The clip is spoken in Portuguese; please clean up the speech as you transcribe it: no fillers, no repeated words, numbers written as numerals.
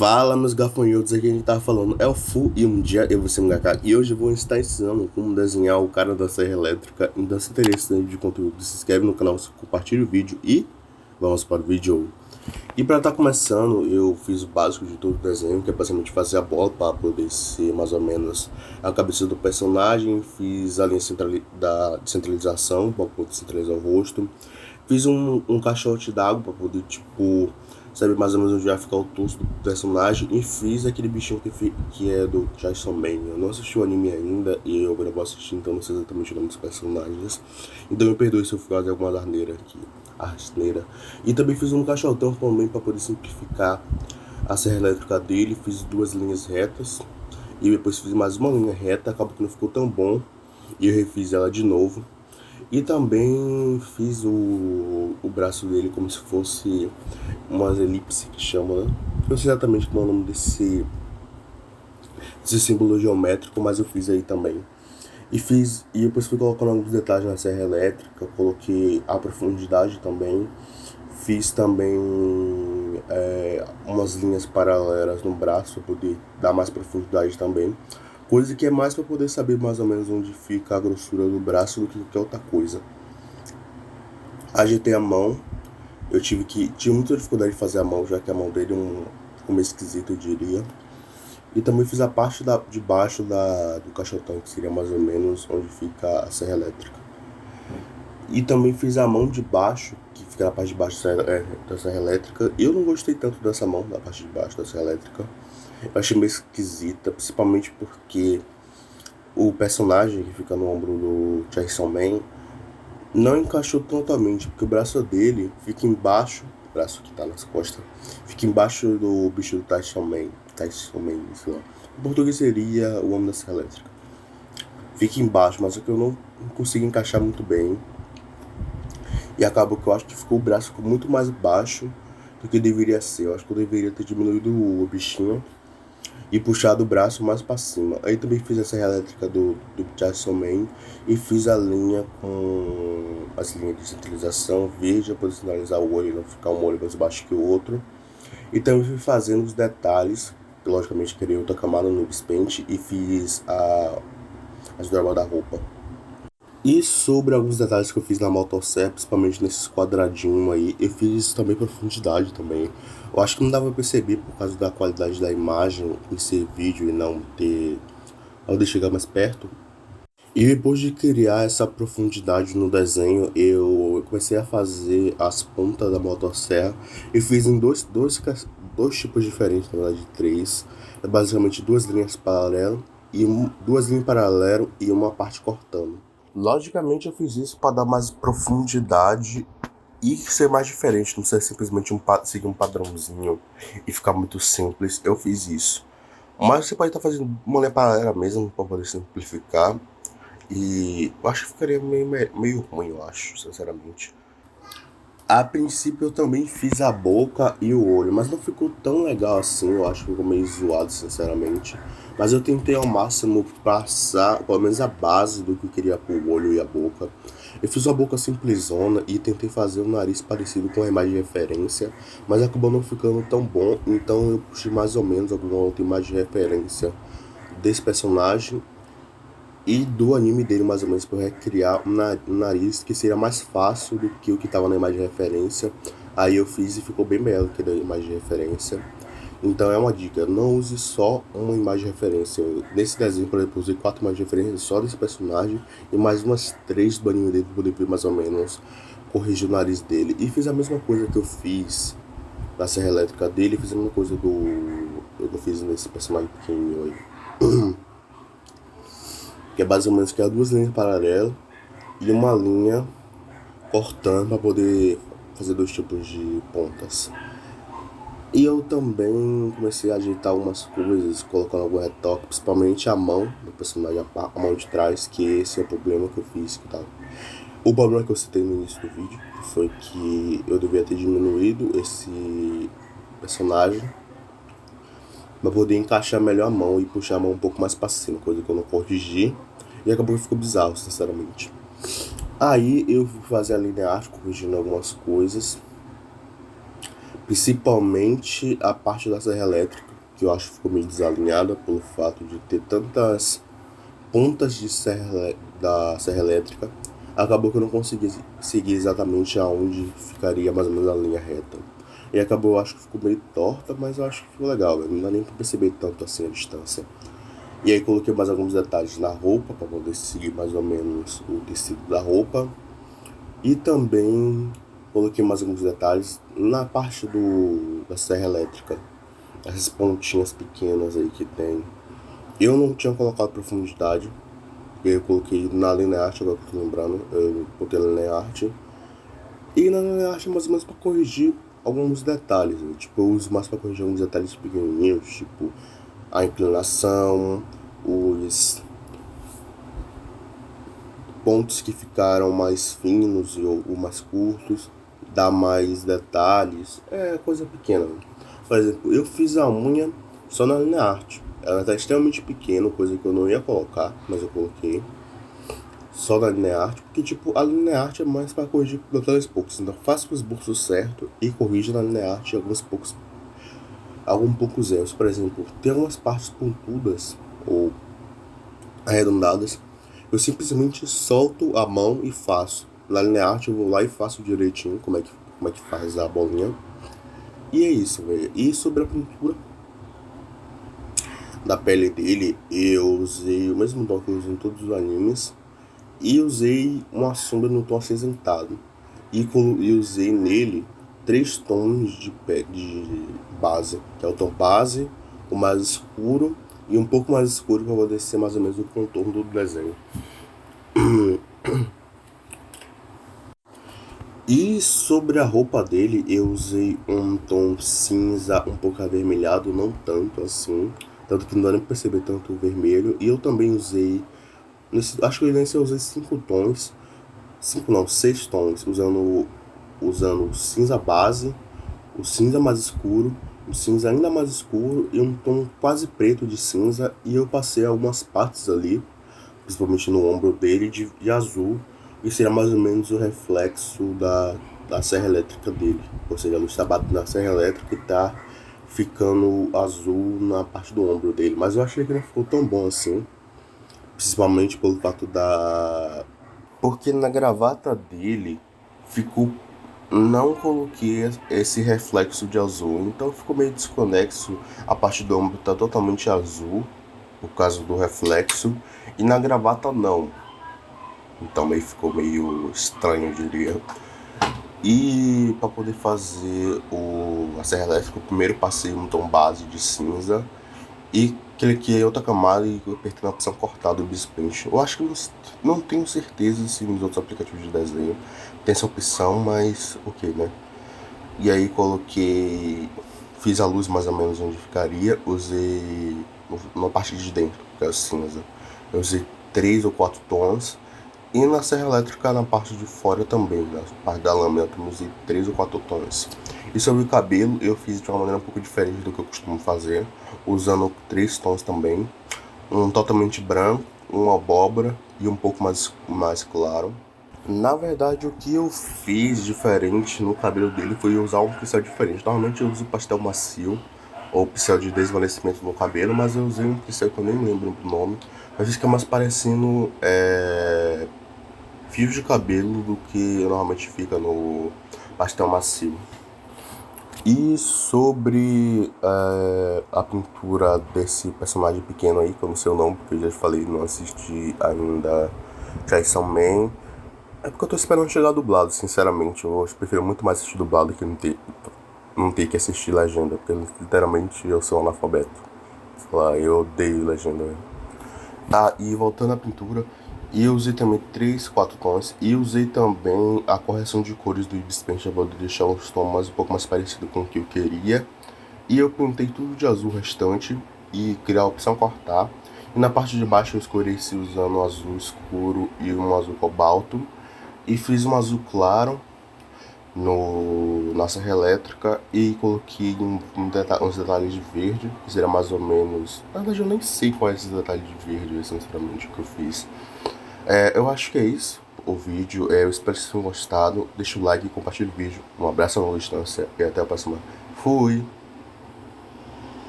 Fala, meus gafanhotos, aqui a gente tava falando é o Fu e um dia eu vou ser Mangaka e hoje eu vou estar ensinando como desenhar o cara da serra elétrica. Então, se interessa de conteúdo, se inscreve no canal, compartilha o vídeo e vamos para o vídeo. E para estar começando, eu fiz o básico de todo o desenho, que é basicamente fazer a bola para poder ser mais ou menos a cabeça do personagem. Fiz a linha da centralização para poder centralizar o rosto. Fiz um caixote d'água para poder, tipo, saber mais ou menos onde vai ficar o torso do personagem. E fiz aquele bichinho que é do Chainsaw Man. Eu não assisti o anime ainda e eu vou assistir, então não sei exatamente o nome dos personagens. Então me perdoe se eu fazer alguma asneira aqui. Asneira. E também fiz um caixotão também para poder simplificar a serra elétrica dele. Fiz duas linhas retas e depois fiz mais uma linha reta. Acabou que não ficou tão bom e eu refiz ela de novo. E também fiz o braço dele como se fosse umas elipse que chama, né? Não sei exatamente qual é o nome desse símbolo geométrico, mas eu fiz aí também. E depois fui colocando alguns detalhes na serra elétrica, coloquei a profundidade também. Fiz também umas linhas paralelas no braço para poder dar mais profundidade também. Coisa que é mais para poder saber mais ou menos onde fica a grossura do braço do que qualquer outra coisa. Ajeitei a mão. Tive muita dificuldade de fazer a mão, já que a mão dele ficou meio esquisita, eu diria. E também fiz a parte de baixo do caixotão, que seria mais ou menos onde fica a serra elétrica. E também fiz a mão de baixo, que fica na parte de baixo da serra elétrica. Eu não gostei tanto dessa mão, da parte de baixo da serra elétrica. Eu achei meio esquisita, principalmente porque o personagem que fica no ombro do Chainsaw Man não encaixou totalmente, porque o braço dele fica embaixo, o braço que tá nas costas, fica embaixo do bicho do Chainsaw Man, sei lá. Em português seria o homem da serra elétrica. Fica embaixo, mas é que eu não consegui encaixar muito bem. E acabou que eu acho que o braço ficou muito mais baixo do que deveria ser. Eu acho que eu deveria ter diminuído o bichinho e puxado o braço mais para cima. Aí também fiz a serra elétrica do Chainsaw Man e fiz a linha com as linhas de centralização verde para sinalizar o olho, não ficar um olho mais baixo que o outro. E também fui fazendo os detalhes, logicamente criei outra camada no Paint e fiz as dobras da roupa. E sobre alguns detalhes que eu fiz na motosserra, principalmente nesses quadradinhos aí, eu fiz também profundidade também. Eu acho que não dava pra perceber por causa da qualidade da imagem em ser vídeo e não ter... ao de chegar mais perto. E depois de criar essa profundidade no desenho, eu comecei a fazer as pontas da motosserra. E fiz em dois tipos diferentes, na verdade três. É basicamente duas linhas paralelas e uma parte cortando. Logicamente eu fiz isso para dar mais profundidade e ser mais diferente, não ser simplesmente seguir um padrãozinho e ficar muito simples. Eu fiz isso. Mas você pode estar fazendo uma linha paralela mesmo para poder simplificar. E eu acho que ficaria meio ruim, eu acho, sinceramente. A princípio eu também fiz a boca e o olho, mas não ficou tão legal assim, eu acho que ficou meio zoado, sinceramente. Mas eu tentei ao máximo passar, pelo menos a base do que eu queria pro olho e a boca. Eu fiz uma boca simplesona e tentei fazer o nariz parecido com a imagem de referência, mas acabou não ficando tão bom, então eu puxei mais ou menos alguma outra imagem de referência desse personagem e do anime dele, mais ou menos, para recriar um nariz que seria mais fácil do que o que estava na imagem de referência. Aí eu fiz e ficou bem melhor que a da imagem de referência. Então é uma dica, não use só uma imagem de referência. Nesse desenho, por exemplo, eu usei 4 imagens de referência só desse personagem e mais umas 3 do anime dele para poder ver mais ou menos, corrigir o nariz dele. E fiz a mesma coisa que eu fiz na serra elétrica dele, fiz a mesma coisa que eu fiz nesse personagem pequenininho aí. Que é basicamente duas linhas paralelas e uma linha cortando para poder fazer dois tipos de pontas. E eu também comecei a ajeitar algumas coisas, colocando algum retoque, principalmente a mão do personagem, a mão de trás, que esse é o problema que eu fiz. O problema que eu citei no início do vídeo foi que eu devia ter diminuído esse personagem para poder encaixar melhor a mão e puxar a mão um pouco mais para cima, coisa que eu não corrigi e acabou que ficou bizarro, sinceramente. Aí eu fui fazer a linear, corrigindo algumas coisas, principalmente a parte da serra elétrica, que eu acho que ficou meio desalinhada pelo fato de ter tantas pontas da serra elétrica. Acabou que eu não consegui seguir exatamente aonde ficaria mais ou menos a linha reta. E acabou, eu acho que ficou meio torta, mas eu acho que ficou legal, né? Não dá nem pra perceber tanto assim a distância. E aí coloquei mais alguns detalhes na roupa, para poder seguir mais ou menos o tecido da roupa. E também coloquei mais alguns detalhes na parte da serra elétrica. Essas pontinhas pequenas aí que tem. Eu não tinha colocado profundidade. Eu coloquei na Lineart, agora que eu tô lembrando. Eu botei na Lineart. E na Lineart mais ou menos pra corrigir alguns detalhes. Né? Tipo, eu uso mais pra corrigir alguns detalhes pequenininhos. Tipo, a inclinação, os pontos que ficaram mais finos ou mais curtos, dá mais detalhes, é coisa pequena. Por exemplo, eu fiz a unha só na Lineart. Ela está extremamente pequena, coisa que eu não ia colocar, mas eu coloquei só na Lineart, porque tipo, a Lineart é mais para corrigir detalhes poucos. Então faça o esboço certo e corrija na Lineart alguns poucos erros. Por exemplo, tem algumas partes pontudas ou arredondadas, eu simplesmente solto a mão e faço. Na Lineart eu vou lá e faço direitinho como é que faz a bolinha. E é isso, velho. E sobre a pintura da pele dele, eu usei o mesmo tom que eu uso em todos os animes. E usei uma sombra no tom acinzentado. E usei nele 3 tons de base, que é o tom base, o mais escuro e um pouco mais escuro para poder ser mais ou menos o contorno do desenho. E sobre a roupa dele, eu usei um tom cinza um pouco avermelhado, não tanto assim. Tanto que não dá nem pra perceber tanto o vermelho. E eu também usei. Acho que nesse eu usei 5 tons. 5 não, 6 tons. Usando o cinza base, o cinza mais escuro, o cinza ainda mais escuro e um tom quase preto de cinza. E eu passei algumas partes ali, principalmente no ombro dele, de azul. E seria mais ou menos o reflexo da serra elétrica dele. Ou seja, a luz está batendo na serra elétrica e tá ficando azul na parte do ombro dele. Mas eu achei que não ficou tão bom assim. Principalmente pelo fato da. Porque na gravata dele ficou. Não coloquei esse reflexo de azul. Então ficou meio desconexo. A parte do ombro tá totalmente azul. Por causa do reflexo. E na gravata não. Então meio ficou meio estranho, eu diria. E para poder fazer a serra elétrica, eu primeiro passei um tom base de cinza e cliquei outra camada e apertei na opção cortar do Bispaint. Eu acho que não tenho certeza se nos outros aplicativos de desenho tem essa opção, mas ok, né? E aí fiz a luz mais ou menos onde ficaria, usei na parte de dentro, que é o cinza. Eu usei 3 ou 4 tons. E na serra elétrica, na parte de fora também, na parte da lâmina, eu usei 3 ou 4 tons. E sobre o cabelo, eu fiz de uma maneira um pouco diferente do que eu costumo fazer, usando 3 tons também. Um totalmente branco, um abóbora e um pouco mais claro. Na verdade, o que eu fiz diferente no cabelo dele foi usar um pincel diferente. Normalmente eu uso pastel macio ou pincel de desvanecimento no cabelo, mas eu usei um pincel que eu nem lembro o nome. Mas fica mais parecendo fios de cabelo do que normalmente fica no pastel macio. E sobre a pintura desse personagem pequeno aí, que eu não sei o nome, porque eu já falei, não assisti ainda Chainsaw Man. É porque eu tô esperando chegar dublado, sinceramente. Eu prefiro muito mais assistir dublado que não ter que assistir legenda, porque literalmente eu sou analfabeto. Sei lá, eu odeio legenda. Tá, e voltando à pintura, eu usei também 3, 4 tons e usei também a correção de cores do Ibis para deixar os tons um pouco mais parecidos com o que eu queria. E eu pintei tudo de azul restante e criar a opção cortar. E na parte de baixo eu escureci usando um azul escuro e um azul cobalto. E fiz um azul claro na serra elétrica e coloquei uns detalhes de verde, que seria mais ou menos. Na verdade, eu nem sei quais esses detalhes de verde, sinceramente, que eu fiz. Eu acho que é isso, o vídeo. Eu espero que vocês tenham gostado. Deixa o like e compartilha o vídeo. Um abraço à longa distância e até a próxima. Fui!